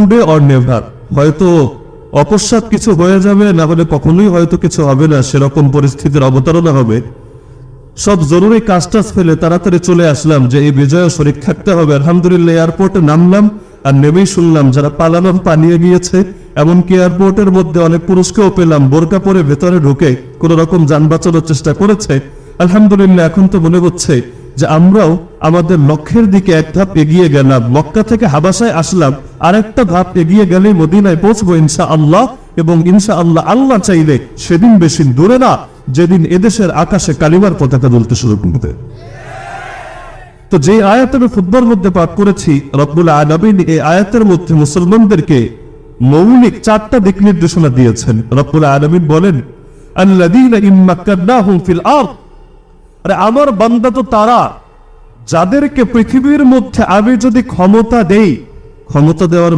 Today or never, হয়তো অকস্মাৎ কিছু হয়ে যাবে, না হলে কখনোই হয়তো কিছু হবে না, সেরকম পরিস্থিতির অবতারণা হবে। সব জরুরি কাজটাজ ফেলে তাড়াতাড়ি চলে আসলাম যে এই বিজয়ে শরীক থাকতে হবে। আলহামদুলিল্লাহ এয়ারপোর্টে নামলাম, আর নেমেই শুনলাম যারা পালানোর পালিয়ে গিয়েছে, এমনকি এয়ারপোর্টের মধ্যে অনেক পুরুষকেও পেলাম বোরকা পরে ভেতরে ঢুকে কোন রকম যান বাঁচানোর চেষ্টা করেছে। আলহামদুলিল্লাহ এখন তো মনে হচ্ছে যে আমরাও আমাদের লক্ষ্যের দিকে এক ধাপ এগিয়ে গেলাম। মক্কা থেকে হাবাসায় আসলাম, আর একটা ধাপ এগিয়ে গেলেই মদিনায় পৌঁছবো ইনশাআল্লাহ। এবং ইনশাআল্লাহ আল্লাহ চাইলে সেদিন বেশি দূরে না যেদিন এদেশের আকাশে কালিমার পতাকা দুলতে শুরু করবে। তো যে আয়াত আমি ফুটবল মধ্যে পাঠ করেছি, রব্বুল আলামিন এই আয়াতের মধ্যে মুসলমানদেরকে মৌলিক 4টা দিক নির্দেশনা দিয়েছেন। রব্বুল আলামিন বলেন, আল্লাযীনা ইম্মাক্কানাহুম ফিল আরদ, আরে আমার বান্দা তো তারা যাদেরকে পৃথিবীর মধ্যে আমি যদি ক্ষমতা দেই, ক্ষমতা দেওয়ার